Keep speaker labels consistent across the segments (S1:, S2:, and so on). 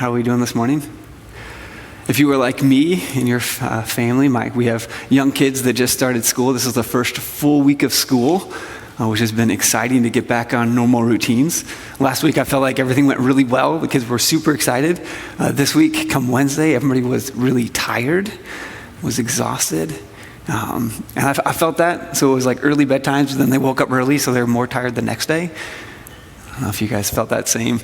S1: How are we doing this morning? If you were like me and your family, we have young kids that just started school. This is the first full week of school, which has been exciting to get back on normal routines. Last week, I felt like everything went really well. The kids were super excited. This week, come Wednesday, everybody was really tired, was exhausted. And I felt that. So it was like early bedtimes, and then they woke up early, so they were more tired the next day. I don't know if you guys felt that same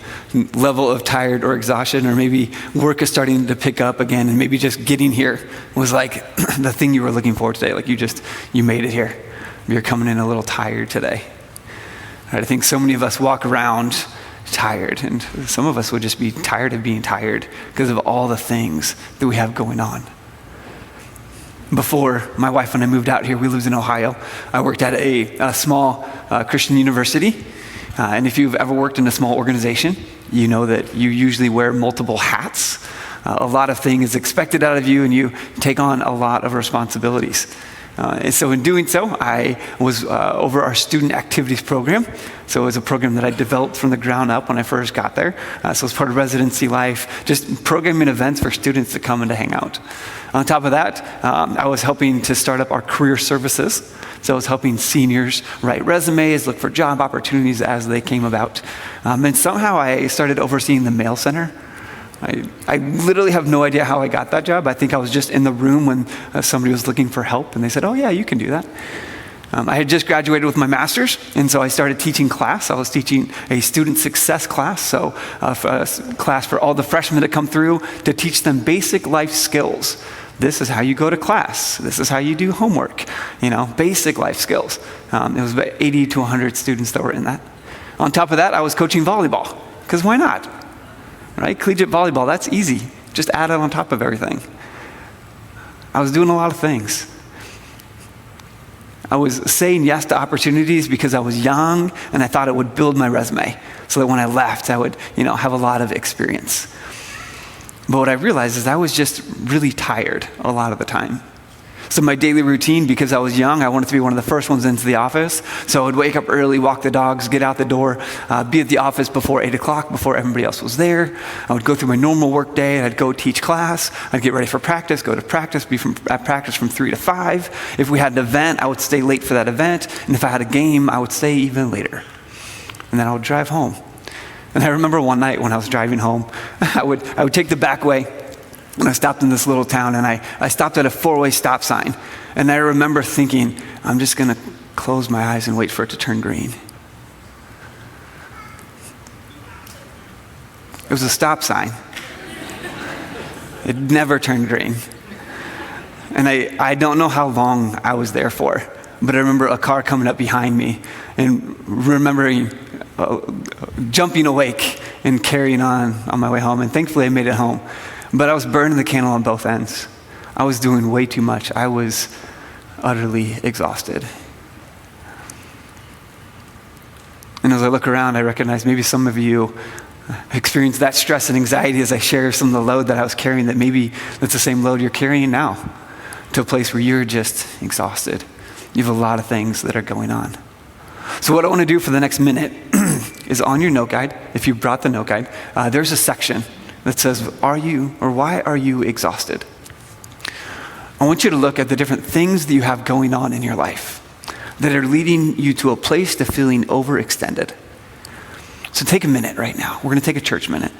S1: level of tired or exhaustion, or maybe work is starting to pick up again, and maybe just getting here was like the thing you were looking for today. Like you made it here. You're coming in a little tired today. I think so many of us walk around tired, and some of us would just be tired of being tired because of all the things that we have going on. Before my wife and I moved out here, we lived in Ohio. I worked at a small Christian university. And if you've ever worked in a small organization, you know that you usually wear multiple hats. A lot of things expected out of you, and you take on a lot of responsibilities. And so in doing so, I was over our student activities program. So it was a program that I developed from the ground up when I first got there. So it's part of residency life, just programming events for students to come and to hang out. On top of that, I was helping to start up our career services. So I was helping seniors write resumes, look for job opportunities as they came about. And somehow I started overseeing the mail center. I literally have no idea how I got that job. I think I was just in the room when somebody was looking for help, and they said, "Oh yeah, you can do that." I had just graduated with my master's, and so I started teaching class. I was teaching a student success class, so a class for all the freshmen that come through to teach them basic life skills. This is how you go to class. This is how you do homework, basic life skills. It was about 80 to 100 students that were in that. On top of that, I was coaching volleyball, because why not? Right? Collegiate volleyball, that's easy. Just add it on top of everything. I was doing a lot of things. I was saying yes to opportunities because I was young and I thought it would build my resume so that when I left, I would, have a lot of experience. But what I realized is I was just really tired a lot of the time. So my daily routine, because I was young, I wanted to be one of the first ones into the office. So I would wake up early, walk the dogs, get out the door, be at the office before 8 o'clock, before everybody else was there. I would go through my normal work day, and I'd go teach class. I'd get ready for practice, go to practice, be at practice from 3 to 5. If we had an event, I would stay late for that event. And if I had a game, I would stay even later. And then I would drive home. And I remember one night when I was driving home, I would take the back way. And I stopped in this little town, and I stopped at a 4-way stop sign. And I remember thinking, I'm just going to close my eyes and wait for it to turn green. It was a stop sign. It never turned green. And I don't know how long I was there for, but I remember a car coming up behind me and remembering jumping awake and carrying on my way home. And thankfully I made it home. But I was burning the candle on both ends. I was doing way too much. I was utterly exhausted. And as I look around, I recognize maybe some of you experienced that stress and anxiety as I share some of the load that I was carrying, that maybe that's the same load you're carrying now, to a place where you're just exhausted. You have a lot of things that are going on. So what I want to do for the next minute is on your note guide, if you brought the note guide, there's a section that says, why are you exhausted? I want you to look at the different things that you have going on in your life that are leading you to a place to feeling overextended. So take a minute right now. We're going to take a church minute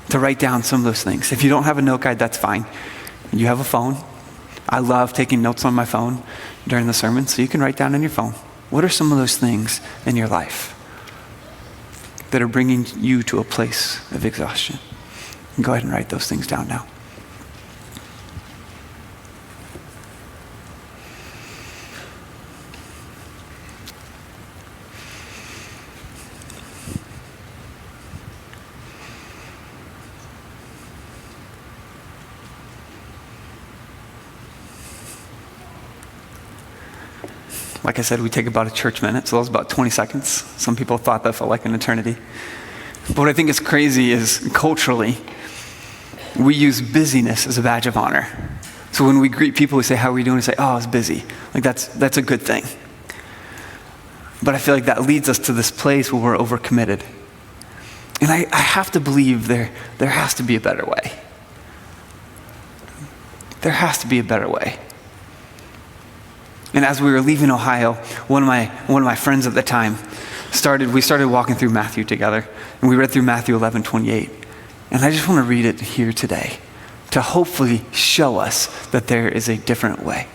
S1: to write down some of those things. If you don't have a note guide, that's fine. You have a phone. I love taking notes on my phone during the sermon, so you can write down on your phone. What are some of those things in your life that are bringing you to a place of exhaustion? And go ahead and write those things down now. Like I said, we take about a church minute, so that was about 20 seconds. Some people thought that felt like an eternity. But what I think is crazy is culturally, we use busyness as a badge of honor. So when we greet people, we say, "How are we doing?" We say, "Oh, I was busy." Like that's a good thing. But I feel like that leads us to this place where we're overcommitted. And I have to believe there has to be a better way. There has to be a better way. And as we were leaving Ohio, one of my friends at the time we started walking through Matthew together, and we read through Matthew 11:28. And I just want to read it here today to hopefully show us that there is a different way.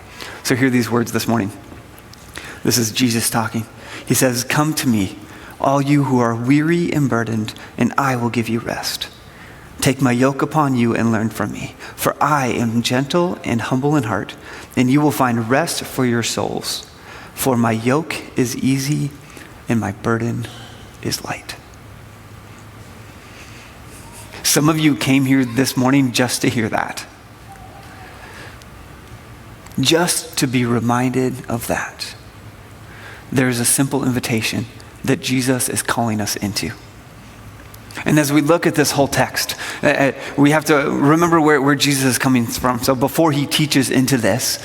S1: So hear these words this morning. This is Jesus talking. He says, "Come to me, all you who are weary and burdened, and I will give you rest. Take my yoke upon you and learn from me, for I am gentle and humble in heart, and you will find rest for your souls. For my yoke is easy and my burden is light." Some of you came here this morning just to hear that. Just to be reminded of that. There is a simple invitation that Jesus is calling us into. And as we look at this whole text, we have to remember where Jesus is coming from. So before he teaches into this,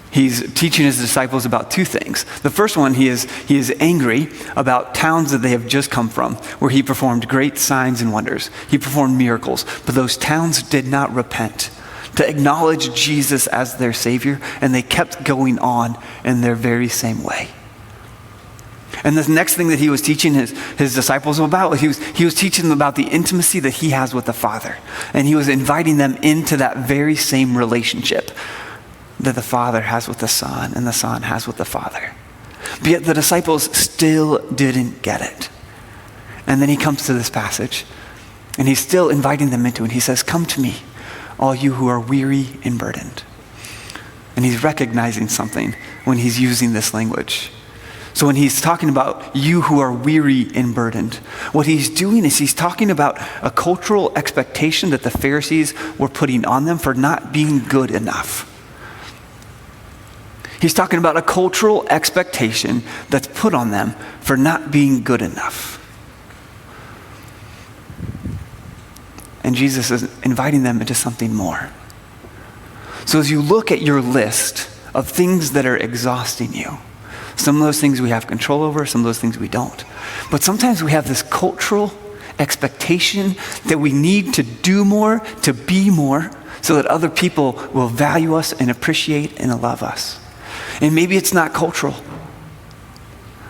S1: he's teaching his disciples about two things. The first one, he is angry about towns that they have just come from, where he performed great signs and wonders. He performed miracles, but those towns did not repent to acknowledge Jesus as their Savior, and they kept going on in their very same way. And the next thing that he was teaching his disciples about, he was teaching them about the intimacy that he has with the Father. And he was inviting them into that very same relationship that the Father has with the Son and the Son has with the Father. But yet the disciples still didn't get it. And then he comes to this passage, and he's still inviting them into it. He says, "Come to me, all you who are weary and burdened." And he's recognizing something when he's using this language. So when he's talking about you who are weary and burdened, what he's doing is he's talking about a cultural expectation that the Pharisees were putting on them for not being good enough. He's talking about a cultural expectation that's put on them for not being good enough. And Jesus is inviting them into something more. So as you look at your list of things that are exhausting you, some of those things we have control over, some of those things we don't. But sometimes we have this cultural expectation that we need to do more, to be more, so that other people will value us and appreciate and love us. And maybe it's not cultural.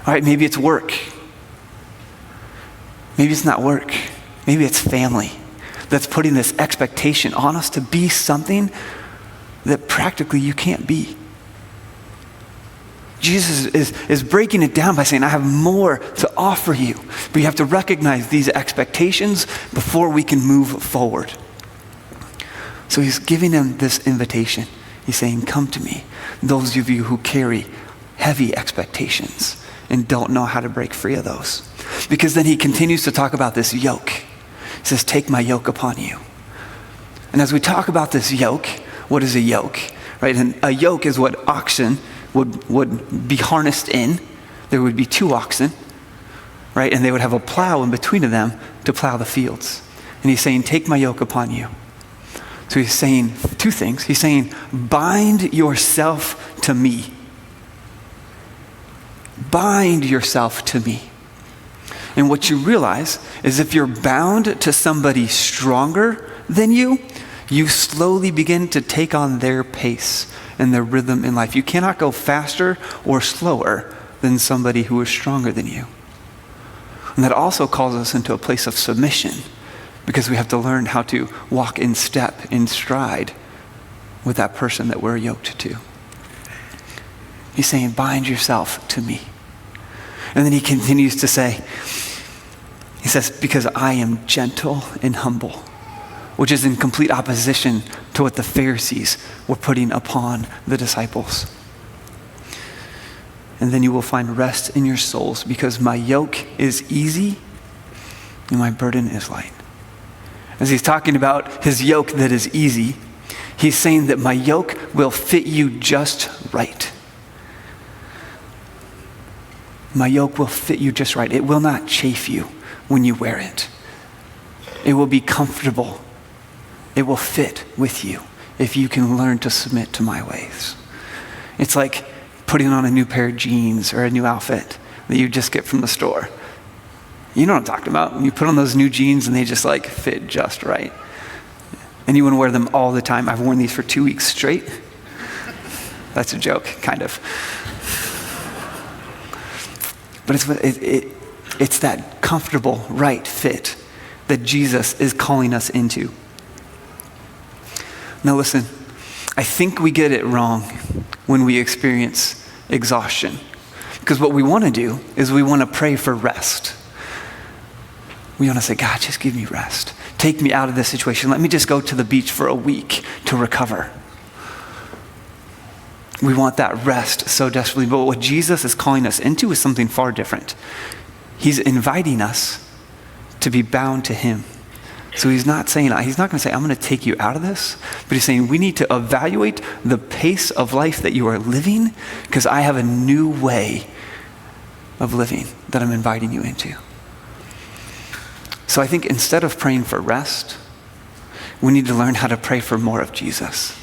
S1: All right, maybe it's work. Maybe it's not work. Maybe it's family that's putting this expectation on us to be something that practically you can't be. Jesus is breaking it down by saying, I have more to offer you. But you have to recognize these expectations before we can move forward. So he's giving them this invitation. He's saying, come to me, those of you who carry heavy expectations and don't know how to break free of those. Because then he continues to talk about this yoke. He says, take my yoke upon you. And as we talk about this yoke, what is a yoke? Right? And a yoke is what oxen would be harnessed in. There would be two oxen, right? And they would have a plow in between of them to plow the fields. And he's saying, take my yoke upon you. So he's saying two things. He's saying, bind yourself to me. Bind yourself to me. And what you realize is if you're bound to somebody stronger than you, you slowly begin to take on their pace and their rhythm in life. You cannot go faster or slower than somebody who is stronger than you. And that also calls us into a place of submission, because we have to learn how to walk in step, in stride with that person that we're yoked to. He's saying, bind yourself to me. And then he continues to say, he says, because I am gentle and humble, which is in complete opposition to what the Pharisees were putting upon the disciples. And then you will find rest in your souls, because my yoke is easy and my burden is light. As he's talking about his yoke that is easy, he's saying that my yoke will fit you just right. My yoke will fit you just right. It will not chafe you when you wear it. It will be comfortable. It will fit with you if you can learn to submit to my ways. It's like putting on a new pair of jeans or a new outfit that you just get from the store. You know what I'm talking about. When you put on those new jeans and they just like fit just right. And you want to wear them all the time. I've worn these for 2 weeks straight. That's a joke, kind of. But it's that comfortable, right fit that Jesus is calling us into. Now listen, I think we get it wrong when we experience exhaustion. Because what we want to do is we want to pray for rest. We want to say, God, just give me rest. Take me out of this situation. Let me just go to the beach for a week to recover. We want that rest so desperately. But what Jesus is calling us into is something far different. He's inviting us to be bound to him. So he's not going to say, I'm going to take you out of this. But he's saying, we need to evaluate the pace of life that you are living, because I have a new way of living that I'm inviting you into. So I think instead of praying for rest, we need to learn how to pray for more of Jesus.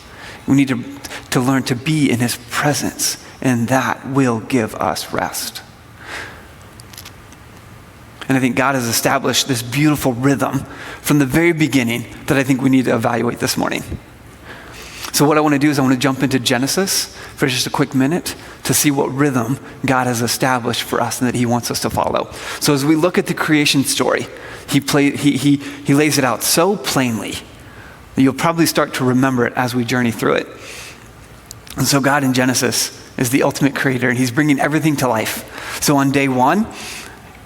S1: We need to learn to be in his presence, and that will give us rest. And I think God has established this beautiful rhythm from the very beginning that I think we need to evaluate this morning. So what I want to do is I want to jump into Genesis for just a quick minute to see what rhythm God has established for us and that he wants us to follow. So as we look at the creation story, he lays it out so plainly that you'll probably start to remember it as we journey through it. And so God in Genesis is the ultimate creator, and he's bringing everything to life. So on day 1,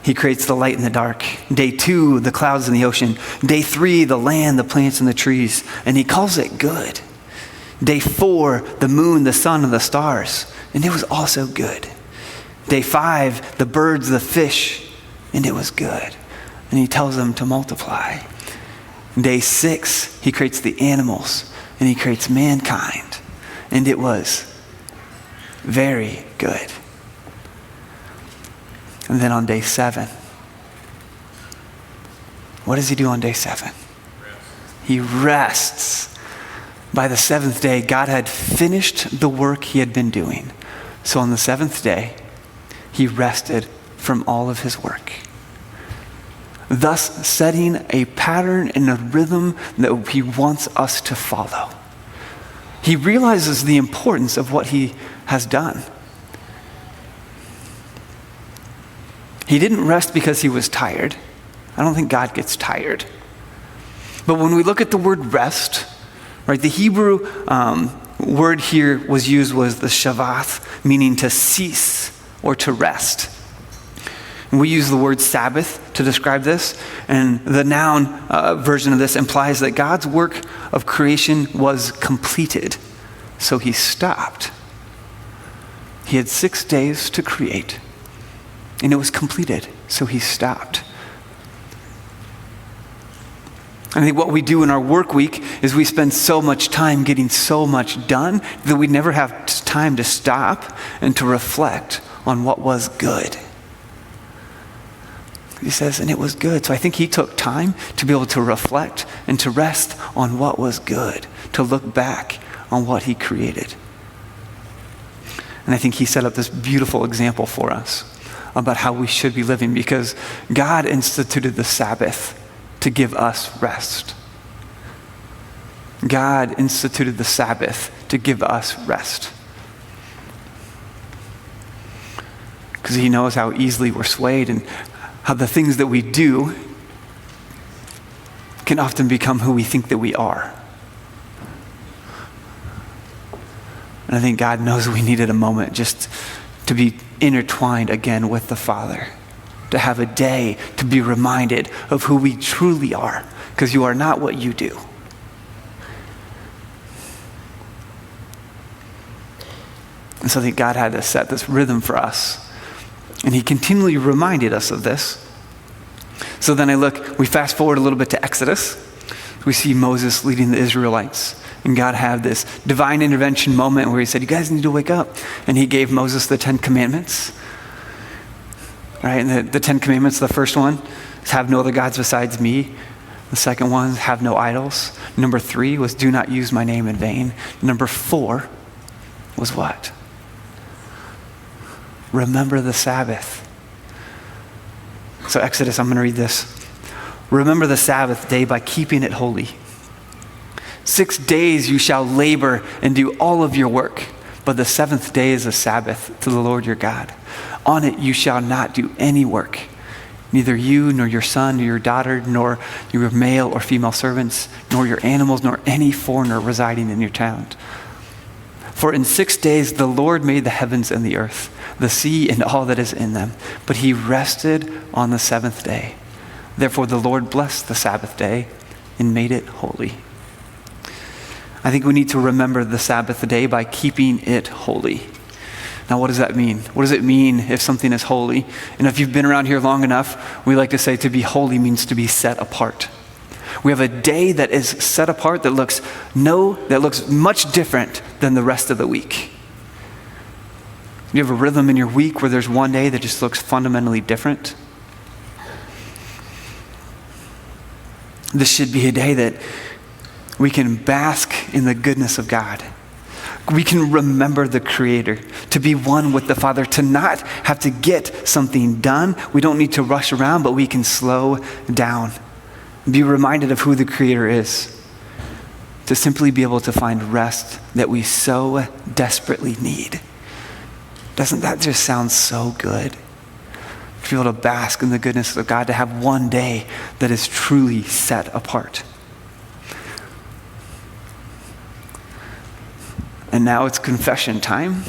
S1: he creates the light and the dark. Day 2, the clouds and the ocean. Day 3, the land, the plants and the trees. And he calls it good. Day 4, the moon, the sun, and the stars. And it was also good. Day 5, the birds, the fish. And it was good. And he tells them to multiply. Day 6, he creates the animals. And he creates mankind. And it was very good. And then on day 7, what does he do on day 7? He rests. By the 7th day, God had finished the work he had been doing. So on the 7th day, he rested from all of his work, thus setting a pattern and a rhythm that he wants us to follow. He realizes the importance of what he has done. He didn't rest because he was tired. I don't think God gets tired. But when we look at the word rest, right, the Hebrew word here was the Sabbath, meaning to cease or to rest. And we use the word Sabbath to describe this, and the noun version of this implies that God's work of creation was completed, so he stopped. He had 6 days to create, and it was completed, so he stopped. I think what we do in our work week is we spend so much time getting so much done that we never have time to stop and to reflect on what was good. He says, and it was good. So I think he took time to be able to reflect and to rest on what was good, to look back on what he created. And I think he set up this beautiful example for us about how we should be living, because God instituted the Sabbath to give us rest. God instituted the Sabbath to give us rest. Because he knows how easily we're swayed and how the things that we do can often become who we think that we are. And I think God knows we needed a moment just to be intertwined again with the Father, to have a day to be reminded of who we truly are, because you are not what you do. And so I think God had to set this rhythm for us, and he continually reminded us of this. So then we fast forward a little bit to Exodus. We see Moses leading the Israelites, and God had this divine intervention moment where he said, you guys need to wake up. And he gave Moses the 10 commandments. Right, and the 10 commandments, the first one is have no other gods besides me. The second one is have no idols. Number 3 was do not use my name in vain. Number 4 was what? Remember the Sabbath. So Exodus, I'm going to read this. Remember the Sabbath day by keeping it holy. 6 days you shall labor and do all of your work, but the seventh day is a Sabbath to the Lord your God. On it you shall not do any work, neither you nor your son nor your daughter, nor your male or female servants, nor your animals, nor any foreigner residing in your town. For in 6 days the Lord made the heavens and the earth, the sea and all that is in them, but he rested on the seventh day. Therefore the Lord blessed the Sabbath day and made it holy. I think we need to remember the Sabbath day by keeping it holy. Now, what does that mean? What does it mean if something is holy? And if you've been around here long enough, we like to say to be holy means to be set apart. We have a day that is set apart that looks much different than the rest of the week. You have a rhythm in your week where there's one day that just looks fundamentally different. This should be a day that we can bask in the goodness of God. We can remember the Creator, to be one with the Father, to not have to get something done. We don't need to rush around, but we can slow down. Be reminded of who the Creator is. To simply be able to find rest that we so desperately need. Doesn't that just sound so good? To be able to bask in the goodness of God, to have one day that is truly set apart. And now it's confession time,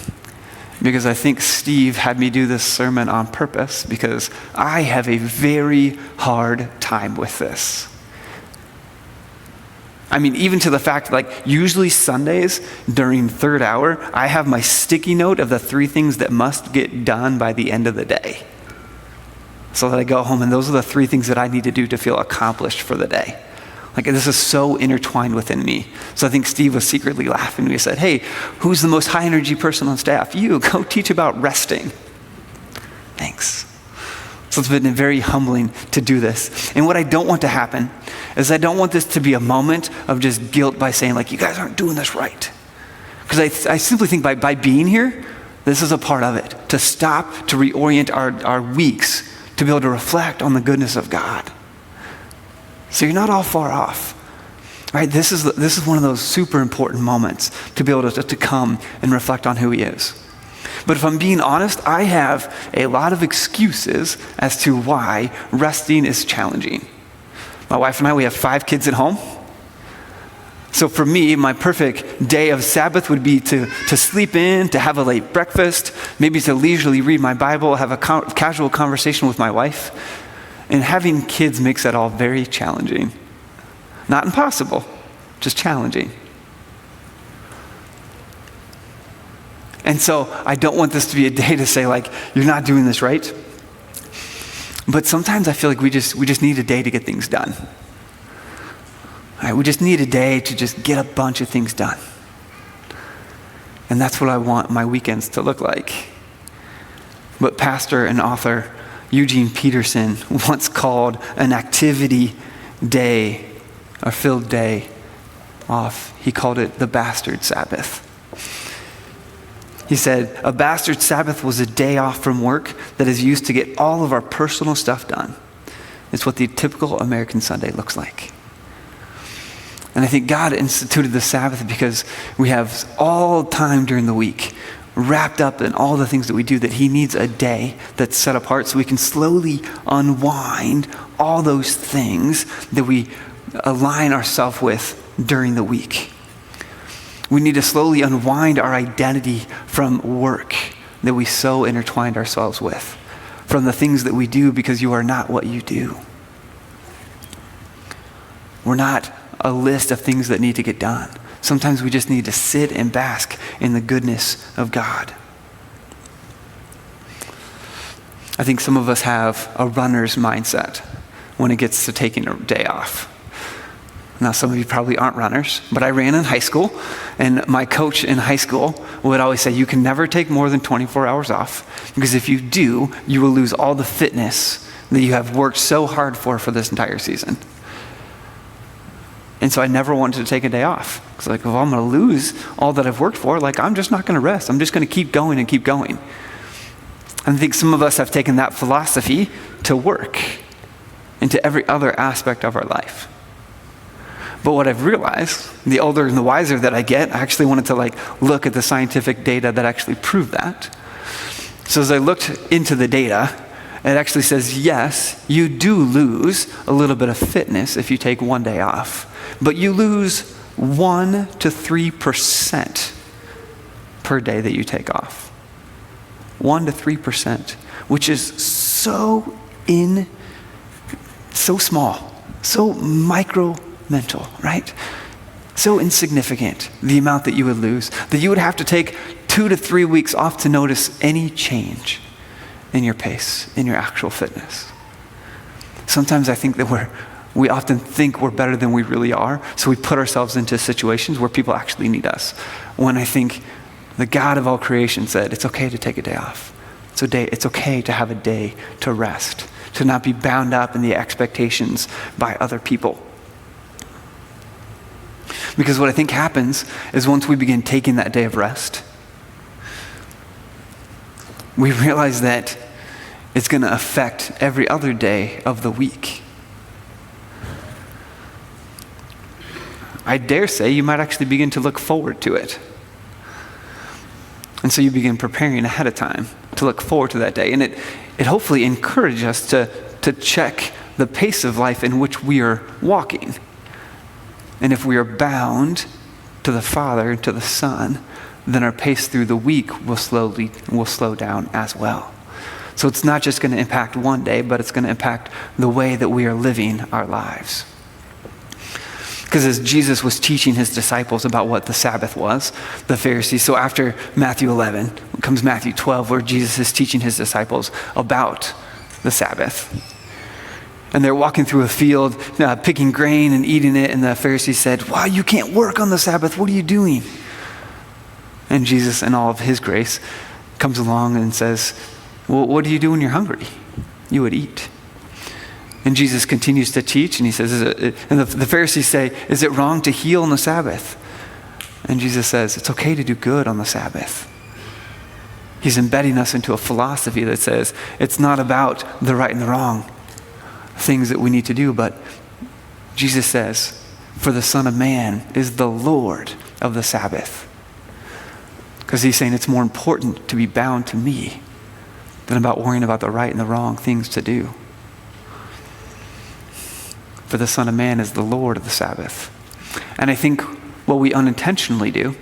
S1: because I think Steve had me do this sermon on purpose, because I have a very hard time with this. I mean, even to the fact, usually Sundays during third hour, I have my sticky note of the 3 things that must get done by the end of the day. So that I go home and those are the 3 things that I need to do to feel accomplished for the day. This is so intertwined within me. So I think Steve was secretly laughing. He said, hey, who's the most high energy person on staff? You, go teach about resting. Thanks. So it's been very humbling to do this. And what I don't want to happen is I don't want this to be a moment of just guilt by saying, you guys aren't doing this right. Because I simply think by being here, this is a part of it. To stop, to reorient our weeks, to be able to reflect on the goodness of God. So you're not all far off. Right? This is one of those super important moments to be able to come and reflect on who he is. But if I'm being honest, I have a lot of excuses as to why resting is challenging. My wife and I, we have 5 kids at home. So for me, my perfect day of Sabbath would be to sleep in, to have a late breakfast, maybe to leisurely read my Bible, have a casual conversation with my wife. And having kids makes that all very challenging. Not impossible, just challenging. And so I don't want this to be a day to say you're not doing this right. But sometimes I feel like we just need a day to get things done. All right, we just need a day to just get a bunch of things done. And that's what I want my weekends to look like. But pastor and author Eugene Peterson once called an activity day, a filled day off. He called it the bastard Sabbath. He said, a bastard Sabbath was a day off from work that is used to get all of our personal stuff done. It's what the typical American Sunday looks like. And I think God instituted the Sabbath because we have all time during the week wrapped up in all the things that we do, that he needs a day that's set apart so we can slowly unwind all those things that we align ourselves with during the week. We need to slowly unwind our identity from work that we so intertwined ourselves with, from the things that we do because you are not what you do. We're not a list of things that need to get done. Sometimes we just need to sit and bask in the goodness of God. I think some of us have a runner's mindset when it gets to taking a day off. Now, some of you probably aren't runners, but I ran in high school, and my coach in high school would always say, you can never take more than 24 hours off, because if you do, you will lose all the fitness that you have worked so hard for this entire season. And so I never wanted to take a day off. It's if I'm going to lose all that I've worked for, I'm just not going to rest. I'm just going to keep going and keep going. And I think some of us have taken that philosophy to work. into every other aspect of our life. But what I've realized, the older and the wiser that I get, I actually wanted to look at the scientific data that actually prove that. So as I looked into the data, it actually says, yes, you do lose a little bit of fitness if you take one day off, but you lose 1 to 3% per day that you take off. 1 to 3%, which is so small, so micro-mental, right? So insignificant, the amount that you would lose, that you would have to take 2 to 3 weeks off to notice any change in your pace, in your actual fitness. Sometimes I think that we often think we're better than we really are, so we put ourselves into situations where people actually need us. When I think the God of all creation said, it's okay to take a day off. It's okay to have a day to rest, to not be bound up in the expectations by other people. Because what I think happens is once we begin taking that day of rest, we realize that it's going to affect every other day of the week. I dare say you might actually begin to look forward to it. And so you begin preparing ahead of time to look forward to that day. And it hopefully encourages us to check the pace of life in which we are walking. And if we are bound to the Father, to the Son, then our pace through the week will slow down as well. So it's not just going to impact one day, but it's going to impact the way that we are living our lives. Because as Jesus was teaching his disciples about what the Sabbath was, the Pharisees, so after Matthew 11 comes Matthew 12, where Jesus is teaching his disciples about the Sabbath. And they're walking through a field, picking grain and eating it, and the Pharisees said, wow, you can't work on the Sabbath, what are you doing? And Jesus, in all of his grace, comes along and says, well, what do you do when you're hungry? You would eat. And Jesus continues to teach, and he says, and the Pharisees say, is it wrong to heal on the Sabbath? And Jesus says, it's okay to do good on the Sabbath. He's embedding us into a philosophy that says it's not about the right and the wrong things that we need to do, but Jesus says, for the Son of Man is the Lord of the Sabbath. Because he's saying it's more important to be bound to me than about worrying about the right and the wrong things to do. For the Son of Man is the Lord of the Sabbath. And I think what we unintentionally do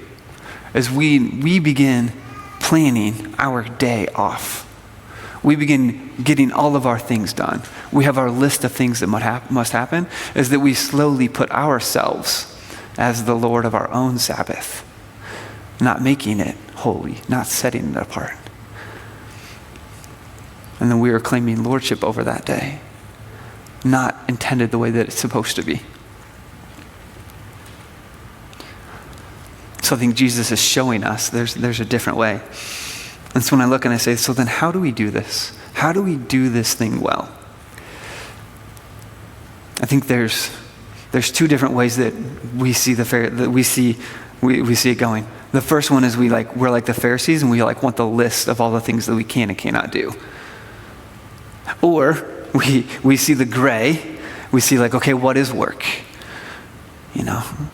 S1: is we begin planning our day off. We begin getting all of our things done. We have our list of things that must happen, is that we slowly put ourselves as the Lord of our own Sabbath, not making it holy, not setting it apart. And then we are claiming lordship over that day, not intended the way that it's supposed to be. So I think Jesus is showing us there's a different way. And so when I look and I say, so then how do we do this? How do we do this thing well? I think there's two different ways that we see we see it going. The first one is we're like the Pharisees, and we want the list of all the things that we can and cannot do. Or we see the gray. We see okay, what is work?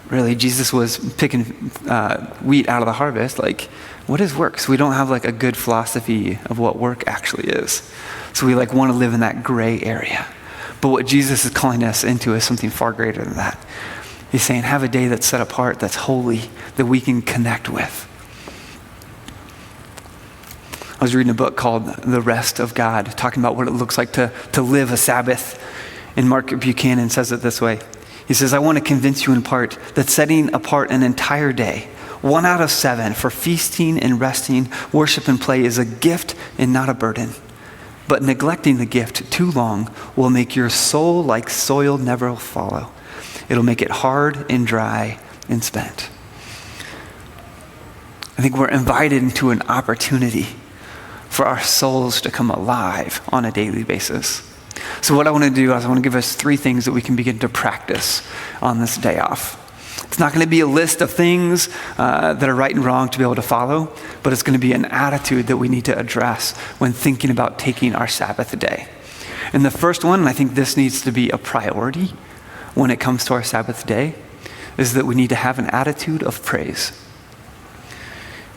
S1: Really, Jesus was picking wheat out of the harvest. What is work? So we don't have a good philosophy of what work actually is. So we want to live in that gray area. But what Jesus is calling us into is something far greater than that. He's saying, have a day that's set apart, that's holy, that we can connect with. I was reading a book called The Rest of God, talking about what it looks like to live a Sabbath. And Mark Buchanan says it this way. He says, I want to convince you in part that setting apart an entire day, 1 out of 7, for feasting and resting, worship and play is a gift and not a burden. But neglecting the gift too long will make your soul like soil never will follow. It'll make it hard and dry and spent. I think we're invited into an opportunity for our souls to come alive on a daily basis. So what I want to do is I want to give us 3 things that we can begin to practice on this day off. It's not going to be a list of things that are right and wrong to be able to follow, but it's going to be an attitude that we need to address when thinking about taking our Sabbath day. And the first one, and I think this needs to be a priority when it comes to our Sabbath day, is that we need to have an attitude of praise.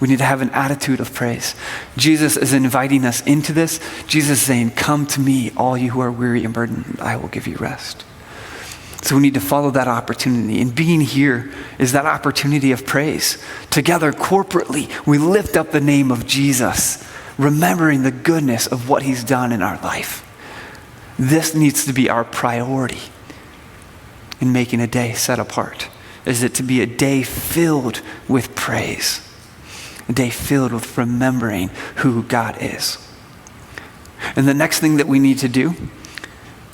S1: We need to have an attitude of praise. Jesus is inviting us into this. Jesus is saying, come to me, all you who are weary and burdened, I will give you rest. So we need to follow that opportunity. And being here is that opportunity of praise. Together, corporately, we lift up the name of Jesus, remembering the goodness of what he's done in our life. This needs to be our priority in making a day set apart. Is it to be a day filled with praise, a day filled with remembering who God is. And the next thing that we need to do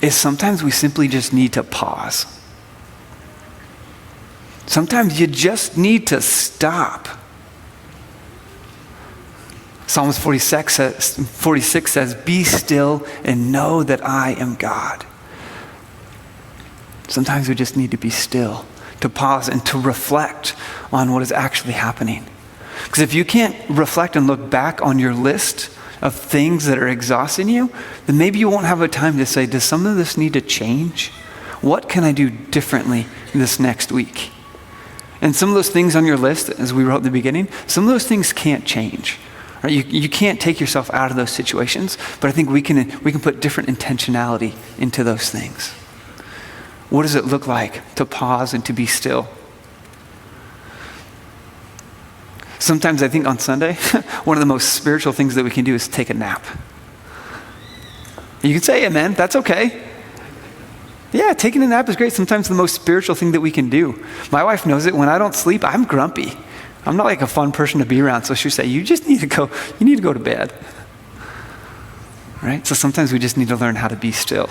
S1: is sometimes we simply just need to pause. Sometimes you just need to stop. Psalms 46 says, be still and know that I am God. Sometimes we just need to be still, to pause and to reflect on what is actually happening. Because if you can't reflect and look back on your list of things that are exhausting you, then maybe you won't have a time to say, does some of this need to change? What can I do differently this next week? And some of those things on your list, as we wrote at the beginning, some of those things can't change. Right? You can't take yourself out of those situations, but I think we can put different intentionality into those things. What does it look like to pause and to be still? Sometimes I think on Sunday, one of the most spiritual things that we can do is take a nap. You can say amen, that's okay. Yeah, taking a nap is great. Sometimes the most spiritual thing that we can do. My wife knows it. When I don't sleep, I'm grumpy. I'm not like a fun person to be around. So she'll say, you need to go to bed. Right? So sometimes we just need to learn how to be still,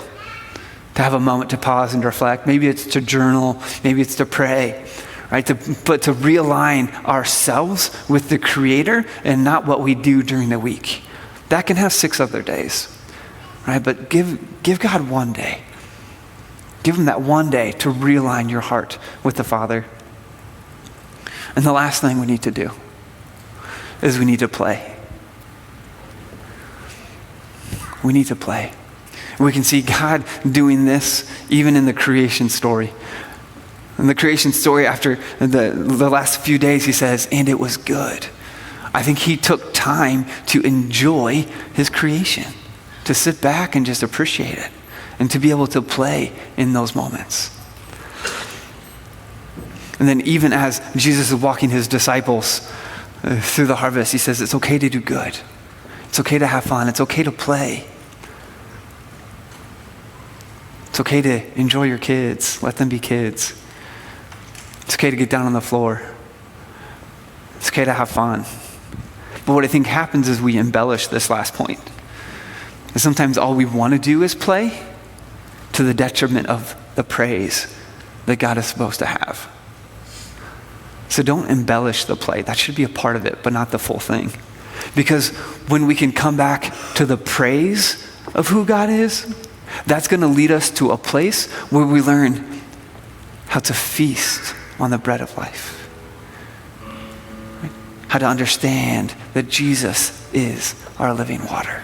S1: to have a moment to pause and reflect. Maybe it's to journal, maybe it's to pray, right? But to realign ourselves with the Creator and not what we do during the week. That can have 6 other days, right? But give God one day. Give him that one day to realign your heart with the Father. And the last thing we need to do is we need to play. We need to play. We can see God doing this even in the creation story. In the creation story, after the last few days, he says, and it was good. I think he took time to enjoy his creation, to sit back and just appreciate it, and to be able to play in those moments. And then even as Jesus is walking his disciples through the harvest, he says, it's okay to do good. It's okay to have fun. It's okay to play. It's okay to enjoy your kids. Let them be kids. It's okay to get down on the floor. It's okay to have fun. But what I think happens is we embellish this last point. And sometimes all we want to do is play to the detriment of the praise that God is supposed to have. So don't embellish the play. That should be a part of it, but not the full thing. Because when we can come back to the praise of who God is, that's going to lead us to a place where we learn how to feast on the bread of life. Right? How to understand that Jesus is our living water.